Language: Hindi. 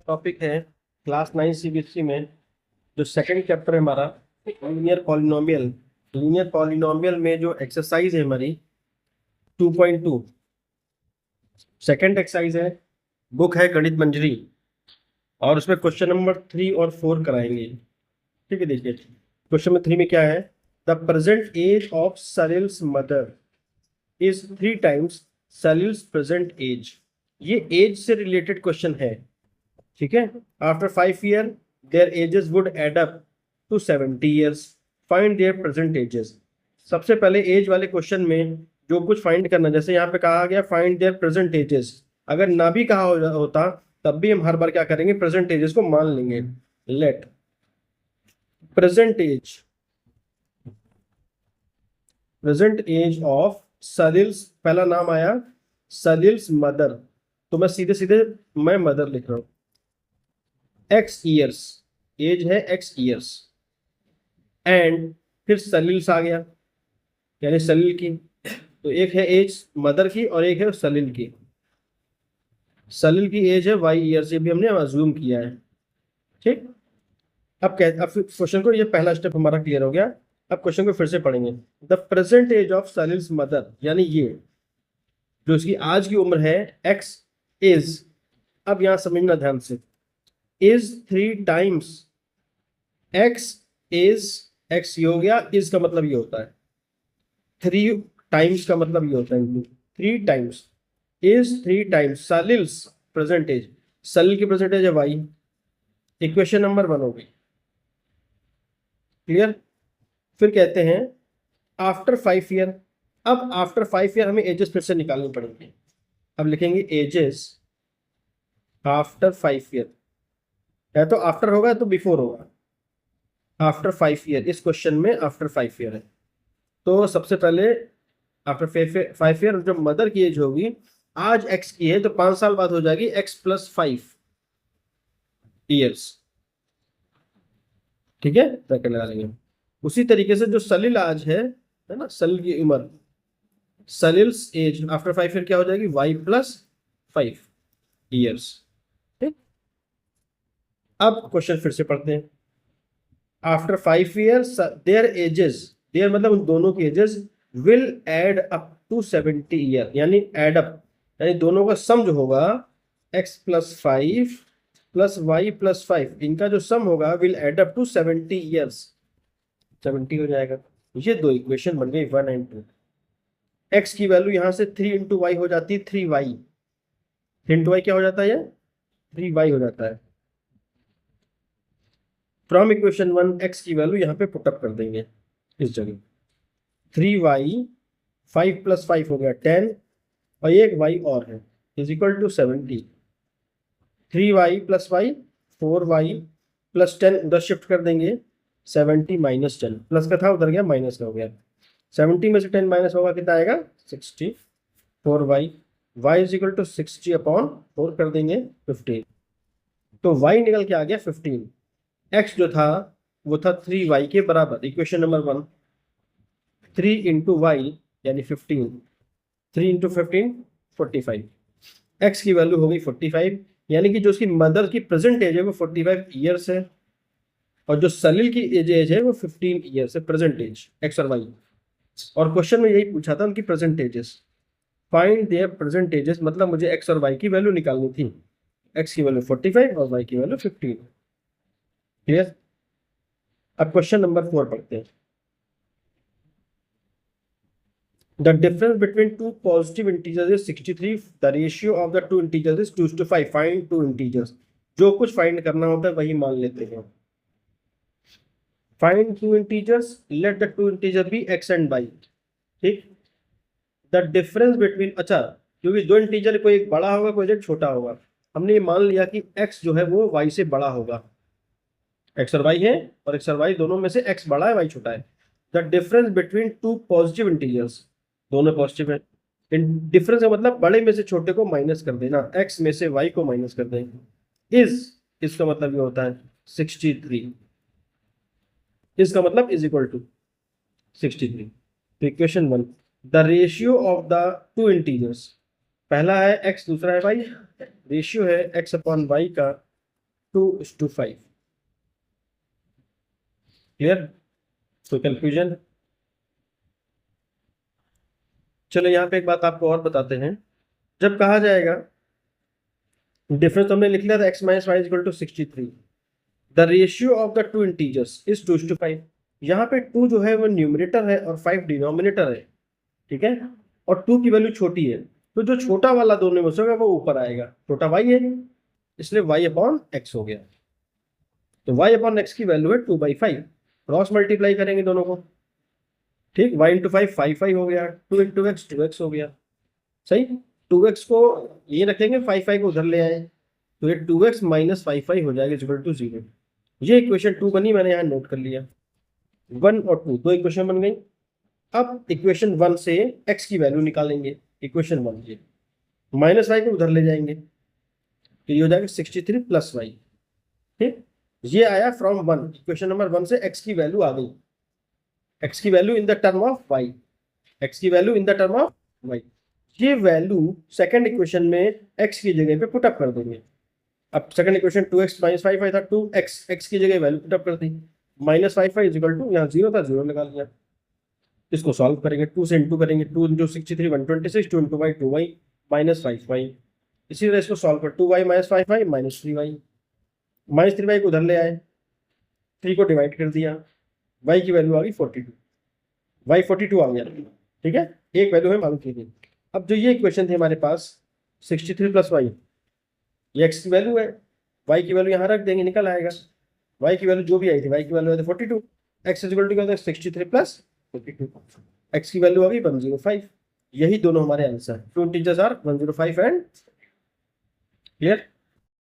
टॉपिक है क्लास 9 सीबीएसई में जो सेकंड चैप्टर है हमारा लीनियर पॉलिनोमियल। लीनियर पॉलिनोमियल में जो एक्सरसाइज है हमारी 2.2 सेकंड एक्सरसाइज है। बुक है गणित मंजरी और उसमें क्वेश्चन नंबर 3 और 4 कराएंगे। ठीक है, देखिए क्वेश्चन नंबर 3 में क्या है। The present age of Salil's mother is 3 times Salil's present age. ये एज से रिलेटेड क्वेश्चन है। ठीक है, after 5 year their ages would add up to 70 years. Find their present ages. सबसे पहले एज वाले क्वेश्चन में जो कुछ फाइंड करना, जैसे यहाँ पे कहा गया फाइंड देयर प्रेजेंट एजेस, अगर ना भी कहा होता तब भी हम हर बार क्या करेंगे, प्रेजेंट एजेस को मान लेंगे। लेट प्रेजेंट एज ऑफ सलील्स, पहला नाम आया सलील्स मदर, तो मैं सीधे सीधे मैं मदर लिख रहा हूं। एक्स ईयर्स, एज है एक्स ईयर्स, एंड फिर सलील्स आ गया यानी सलील की, तो एक है एज मदर की और एक है सलील की। सलील की एज है वाई ईयर्स, ये भी हमने अज्यूम किया है। ठीक, अब क्वेश्चन को, ये पहला स्टेप हमारा क्लियर हो गया। अब क्वेश्चन को फिर से पढ़ेंगे। The present age of Salil's mother, यानी ये जो इसकी आज की उम्र है एक्स इज, अब यहां समझना ध्यान से, is 3 times x is, x ये हो गया, इज का मतलब ये होता है 3 टाइम्स का मतलब ये होता है 3 times, is 3 times Salil's present age. Salil की प्रेजेंट एज है वाई। इक्वेशन नंबर 1 हो गई, क्लियर। फिर कहते हैं आफ्टर 5 ईयर। अब आफ्टर 5 ईयर हमें एजेस फिर से निकालने पड़ेंगे। अब लिखेंगे एजेस आफ्टर 5 ईयर, या तो आफ्टर होगा तो बिफोर होगा। आफ्टर 5 ईयर, इस क्वेश्चन में आफ्टर 5 ईयर है, तो सबसे पहले आफ्टर 5 ईयर जो मदर की एज होगी, आज एक्स की है तो 5 साल बाद हो जाएगी एक्स प्लस 5 ईयर्स। ठीक है, ब्रैकेट लगा लेंगे। उसी तरीके से जो सलील आज है ना, सलील की उम्र, सलील्स एज आफ्टर 5 ईयर क्या हो जाएगी, वाई प्लस 5 ईयर्स। ठीक, अब क्वेश्चन फिर से पढ़ते हैं। After 5 year their ages, their मतलब उन दोनों की ages will add up to 70 year, यानी एड अप यानी दोनों का सम जो होगा x plus 5 plus y plus 5, इनका जो सम होगा will add up to 70 years, 70 हो जाएगा। ये दो इक्वेशन बन गई 1 एंड 2। x की वैल्यू यहां से 3 इंटू वाई हो जाती है 3y, 3 इंटू वाई क्या हो जाता है, ये 3y हो जाता है। फ्रॉम इक्वेशन 1 x की वैल्यू यहाँ पे पुटअप कर देंगे इस जगह। 3y 5 प्लस 5 हो गया 10 और एक y और है is equal to 70। 3y plus y 4y plus 10 उधर शिफ्ट कर देंगे, 70 माइनस 10, प्लस का था उधर गया माइनस का हो गया। 70 में से 10 माइनस होगा कितना आएगा 60। 4y, y is equal to 60 upon 4 कर देंगे 15, तो y निकल के आ गया 15। x जो था वो था 3y के बराबर। इक्वेशन नंबर 1, 3 इंटू वाई यानी 15, 3 इंटू 15 45, x की वैल्यू हो गई 45, यानी कि जो उसकी मदर की प्रेजेंट एज है वो 45 ईयर्स है और जो सलील की एज है वो 15 ईयर्स है, प्रेजेंट एज एक्स और वाई। और क्वेश्चन में यही पूछा था उनकी present ages. Find their present edges मतलब मुझे एक्स और वाई की वैल्यू निकालनी थी। एक्स की वैल्यू 45 और वाई की वैल्यू 15। क्लियर। अब क्वेश्चन नंबर 4 पढ़ते हैं। The difference between two positive integers is 63. The ratio of the two integers is 2:5. Find two integers. जो कुछ फाइंड करना होता है वही मान लेते हैं। Find two integers. Let the two integers be x and y. ठीक। The difference between, अच्छा, क्योंकि दो इंटीजर कोई एक बड़ा होगा कोई एक छोटा होगा, हमने ये मान लिया कि x जो है वो y से बड़ा होगा। x और y है और x और y दोनों में से x बड़ा है y छोटा है। The difference between two positive integers, दोनों पॉजिटिव है। डिफरेंस का मतलब बड़े में से छोटे को माइनस कर देना, x में से y को माइनस कर देंगे। इसका मतलब ये होता है 63, इसका मतलब इज इक्वल टू 63। तो equation 1, the ratio of the two integers, पहला है x दूसरा है y, रेशियो है x अपॉन y का 2:5। क्लियर? तो कंफ्यूजन? चलो यहाँ पे एक बात आपको और बताते हैं। जब कहा जाएगा डिफरेंस तो हमने लिख लिया था x minus y equal to 63, the ratio of the two integers is 2:5। यहाँ पे 2 जो है वो न्यूमरेटर है और 5 डिनोमिनेटर है, ठीक है, और 2 की वैल्यू छोटी है, तो जो छोटा वाला दोनों में से होगा वो ऊपर आएगा, छोटा y है, इसलिए y अपॉन x हो गया। तो y अपॉन x की वैल्यू है 2/5। क्रॉस मल्टीप्लाई करेंगे दोनों को, ठीक, y इंटू 5 5 हो गया, 2 इंटू एक्स 2x हो गया, सही। 2x को ये रखेंगे, 5 को उधर ले आए, तो ये 2x माइनस 5 हो जाएगा इक्वल टू 0। ये इक्वेशन 2 बनी, मैंने यहाँ नोट कर लिया। 1 और 2 दो इक्वेशन बन गई। अब इक्वेशन 1 से x की वैल्यू निकालेंगे। इक्वेशन 1 ये माइनस वाई को उधर ले जाएंगे, तो ये हो जाएगा 63 प्लस वाई, ठीक। ये आया फ्रॉम 1, इक्वेशन नंबर 1 से x की वैल्यू आ गई, x की value in the term of y, x की value in the term of y। ये वैल्यू सेकंड इक्वेशन में x की जगह पे पुट अप कर देंगे। अब सेकंड इक्वेशन 2x माइनस 5 था, 2x x की जगह वैल्यू पुट अप कर दी, माइनस 5 इज इक्वल टू, यहाँ 0 था 0 लगा लिया। इसको सॉल्व करेंगे, 2 से इंटू करेंगे, 2 into 63 126, 2 into Y 2y minus 5y। इसी तरह इसको सॉल्व कर, 2y minus 5y minus 3y, minus 3y को उधर ले आए, 3 को डिवाइड कर दिया, y की वैल्यू आ गई 42, y 42 आ गया, ठीक है, एक वैल्यू है मालूम कीजिए। अब जो ये इक्वेशन थी हमारे पास 63 प्लस वाई, ये x की वैल्यू है, y की वैल्यू यहाँ रख देंगे, निकल आएगा, y की वैल्यू जो भी आई थी, y की वैल्यू आई थी 42, x इज इक्वल टू क्या होता है 63 प्लस 42, x की वैल्यू आ गई 105। यही दोनों हमारे answer, two integers are 105 and clear.